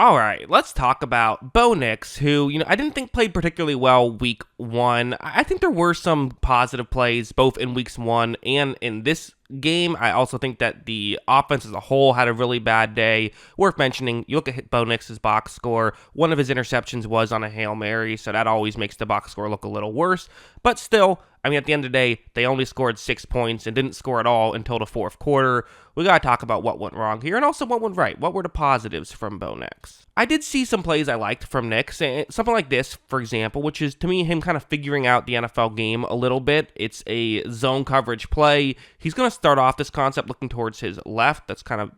All right, let's talk about Bo Nix, who, I didn't think played particularly well week one. I think there were some positive plays both in weeks one and in this game. I also think that the offense as a whole had a really bad day. Worth mentioning, you look at Bo Nix's box score, one of his interceptions was on a Hail Mary, so that always makes the box score look a little worse. But still, at the end of the day, they only scored 6 points and didn't score at all until the fourth quarter. We got to talk about what went wrong here and also what went right. What were the positives from Bo Nix? I did see some plays I liked from Nix, something like this, for example, which is, to me, him kind of figuring out the NFL game a little bit. It's a zone coverage play. He's going to start off this concept looking towards his left.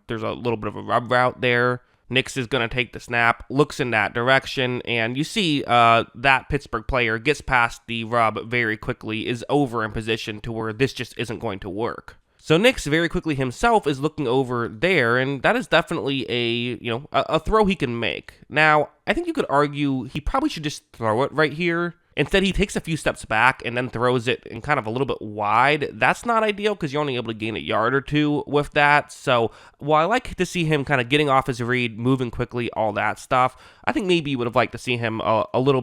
There's a little bit of a rub route there. Nix is going to take the snap, looks in that direction, and you see that Pittsburgh player gets past the rub very quickly, is over in position to where this just isn't going to work. So Nix very quickly himself is looking over there, and that is definitely a throw he can make. Now, I think you could argue he probably should just throw it right here. Instead, he takes a few steps back and then throws it in kind of a little bit wide. That's not ideal because you're only able to gain a yard or two with that. So while I like to see him kind of getting off his read, moving quickly, all that stuff, I think maybe you would have liked to see him make a little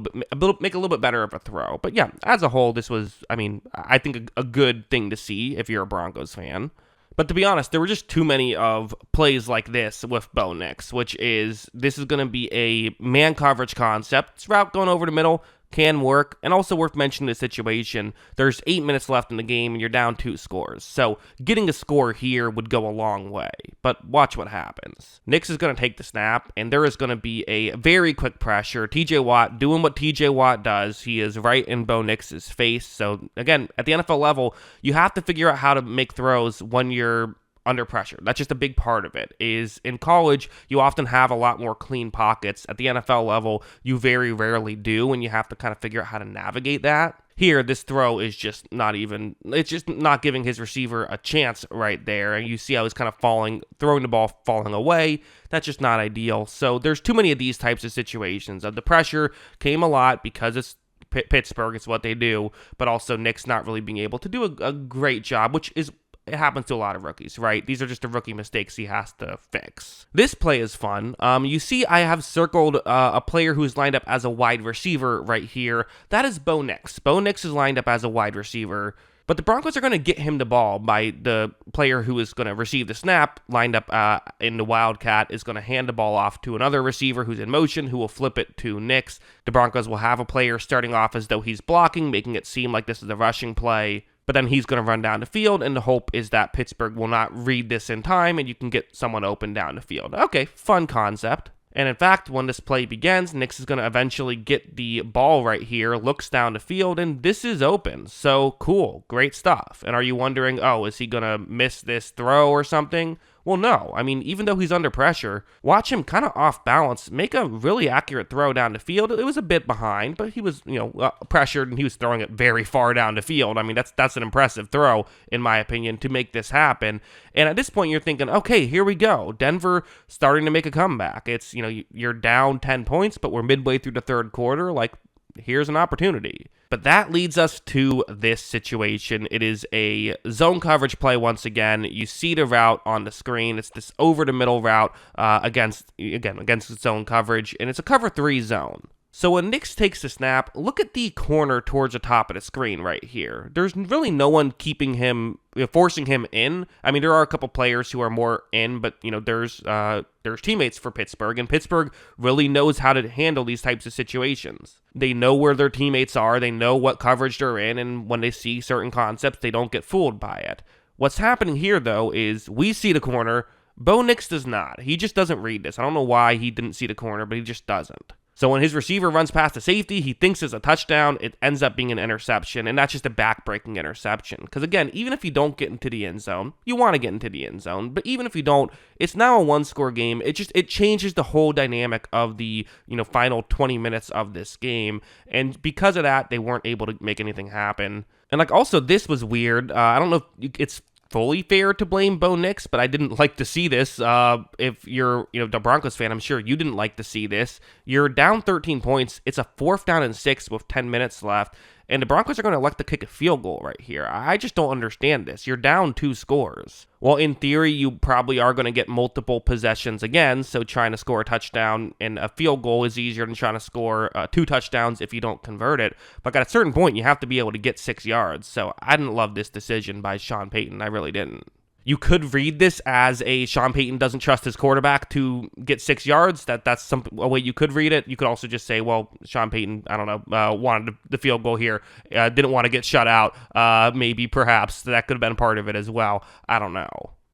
bit better of a throw. But yeah, as a whole, this was, I think a good thing to see if you're a Broncos fan. But to be honest, there were just too many of plays like this with Bo Nix, this is going to be a man coverage concept. It's route going over the middle, can work, and also worth mentioning the situation. There's 8 minutes left in the game, and you're down 2 scores. So getting a score here would go a long way. But watch what happens. Nix is going to take the snap, and there is going to be a very quick pressure. TJ Watt doing what TJ Watt does. He is right in Bo Nix's face. So again, at the NFL level, you have to figure out how to make throws when you're under pressure. That's just a big part of it. Is in college, you often have a lot more clean pockets. At the NFL level, you very rarely do, and you have to kind of figure out how to navigate that. Here, this throw is just it's just not giving his receiver a chance right there. And you see how he's kind of throwing the ball, falling away. That's just not ideal. So there's too many of these types of situations. The pressure came a lot because it's Pittsburgh, it's what they do, but also Nix not really being able to do a great job, it happens to a lot of rookies, right? These are just the rookie mistakes he has to fix. This play is fun. You see I have circled a player who's lined up as a wide receiver right here. That is Bo Nix. Bo Nix is lined up as a wide receiver, but the Broncos are going to get him the ball by the player who is going to receive the snap, lined up in the Wildcat, is going to hand the ball off to another receiver who's in motion, who will flip it to Nix. The Broncos will have a player starting off as though he's blocking, making it seem like this is a rushing play. But then he's going to run down the field, and the hope is that Pittsburgh will not read this in time, and you can get someone open down the field. Okay, fun concept. And in fact, when this play begins, Nix is going to eventually get the ball right here, looks down the field, and this is open. So cool, great stuff. And are you wondering, is he going to miss this throw or something? Well, no. Even though he's under pressure, watch him kind of off balance, make a really accurate throw down the field. It was a bit behind, but he was, pressured, and he was throwing it very far down the field. That's an impressive throw, in my opinion, to make this happen. And at this point, you're thinking, okay, here we go. Denver starting to make a comeback. It's, you're down 10 points, but we're midway through the third quarter. Here's an opportunity. But that leads us to this situation. It is a zone coverage play once again. You see the route on the screen. It's this over the middle route against zone coverage, and it's a cover 3 zone. So when Nix takes the snap, look at the corner towards the top of the screen right here. There's really no one keeping him, forcing him in. There are a couple players who are more in, but there's teammates for Pittsburgh, and Pittsburgh really knows how to handle these types of situations. They know where their teammates are, they know what coverage they're in, and when they see certain concepts, they don't get fooled by it. What's happening here, though, is we see the corner. Bo Nix does not. He just doesn't read this. I don't know why he didn't see the corner, but he just doesn't. So when his receiver runs past the safety, he thinks it's a touchdown. It ends up being an interception, and that's just a backbreaking interception. Because again, even if you don't get into the end zone, you want to get into the end zone. But even if you don't, it's now a one-score game. It changes the whole dynamic of the final 20 minutes of this game. And because of that, they weren't able to make anything happen. And also, this was weird. I don't know if it's fully fair to blame Bo Nix, but I didn't like to see this. If you're, the Broncos fan, I'm sure you didn't like to see this. You're down 13 points. It's a 4th down and 6 with 10 minutes left. and the Broncos are going to elect to kick a field goal right here. I just don't understand this. You're down 2 scores. Well, in theory, you probably are going to get multiple possessions again, so trying to score a touchdown and a field goal is easier than trying to score 2 touchdowns if you don't convert it. But at a certain point, you have to be able to get 6 yards, so I didn't love this decision by Sean Payton. I really didn't. You could read this as a Sean Payton doesn't trust his quarterback to get 6 yards. That's a way you could read it. You could also just say, well, Sean Payton, I don't know, wanted the field goal here, didn't want to get shut out. Maybe, perhaps that could have been part of it as well. I don't know.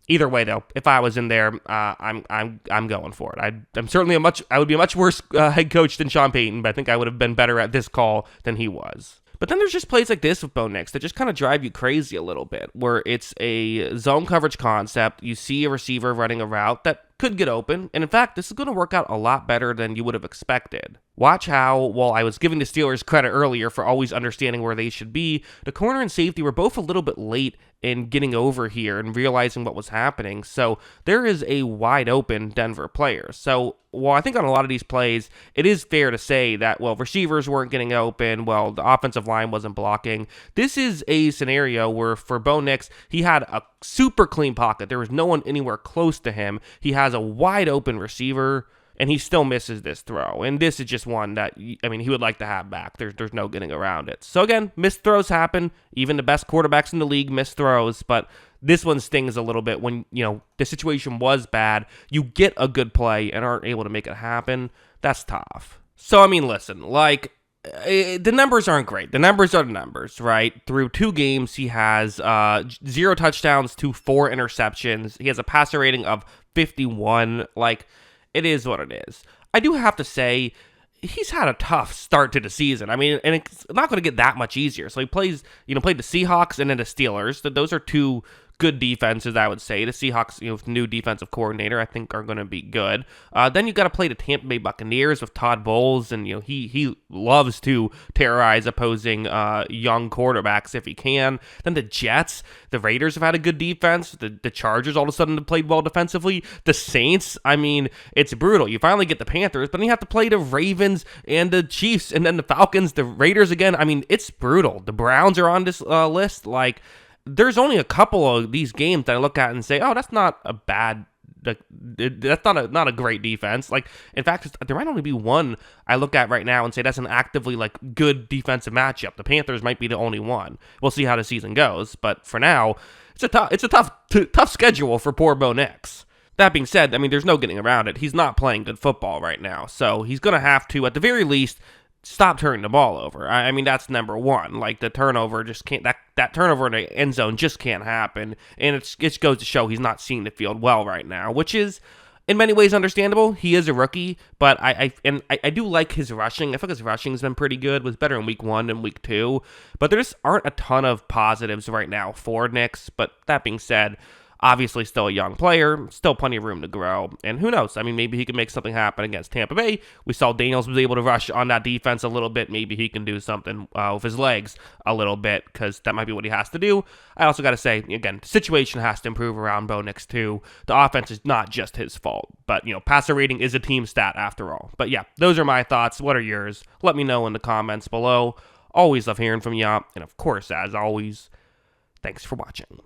Either way, though, if I was in there, I'm going for it. I would be a much worse head coach than Sean Payton, but I think I would have been better at this call than he was. But then there's just plays like this with Bo Nix that just kind of drive you crazy a little bit, where it's a zone coverage concept. You see a receiver running a route that could get open, and in fact, this is going to work out a lot better than you would have expected. Watch how, while I was giving the Steelers credit earlier for always understanding where they should be, the corner and safety were both a little bit late in getting over here and realizing what was happening. So there is a wide open Denver player. So while I think on a lot of these plays, it is fair to say that, well, receivers weren't getting open, well, the offensive line wasn't blocking. This is a scenario where for Bo Nix, he had a super clean pocket. There was no one anywhere close to him. He has a wide open receiver, and he still misses this throw. And this is just one that, I mean, he would like to have back. There's no getting around it. So again, missed throws happen. Even the best quarterbacks in the league miss throws, but this one stings a little bit when, the situation was bad. You get a good play and aren't able to make it happen. That's tough. So, I mean, listen, the numbers aren't great. The numbers are the numbers, right? Through 2 games, he has 0 touchdowns to 4 interceptions. He has a passer rating of 51. It is what it is. I do have to say, he's had a tough start to the season. I mean, and it's not going to get that much easier. So he played the Seahawks and then the Steelers. Those are 2 good defenses, I would say. The Seahawks, with new defensive coordinator, I think are going to be good. Then you got to play the Tampa Bay Buccaneers with Todd Bowles, and he loves to terrorize opposing young quarterbacks if he can. Then the Jets, the Raiders have had a good defense. The Chargers all of a sudden have played well defensively. The Saints, I mean, it's brutal. You finally get the Panthers, but then you have to play the Ravens and the Chiefs, and then the Falcons, the Raiders again. I mean, it's brutal. The Browns are on this list. There's only a couple of these games that I look at and say, oh, that's not a bad, that's not a great defense. In fact, there might only be one I look at right now and say that's an actively good defensive matchup. The Panthers might be the only one. We'll see how the season goes, but for now, it's a tough schedule for poor Bo Nix. That being said, I mean, there's no getting around it. He's not playing good football right now, so he's going to have to, at the very least, stop turning the ball over. I mean, that's number one. The turnover just can't, that turnover in the end zone just can't happen. And it goes to show he's not seeing the field well right now, which is in many ways understandable. He is a rookie, but I do like his rushing. I feel like his rushing has been pretty good. It was better in week 1 than week 2, but there just aren't a ton of positives right now for Nix. But that being said, obviously still a young player, still plenty of room to grow, and who knows? I mean, maybe he can make something happen against Tampa Bay. We saw Daniels was able to rush on that defense a little bit. Maybe he can do something with his legs a little bit, because that might be what he has to do. I also got to say, again, the situation has to improve around Bo Nix too. The offense is not just his fault, but, passer rating is a team stat after all. But yeah, those are my thoughts. What are yours? Let me know in the comments below. Always love hearing from you, and of course, as always, thanks for watching.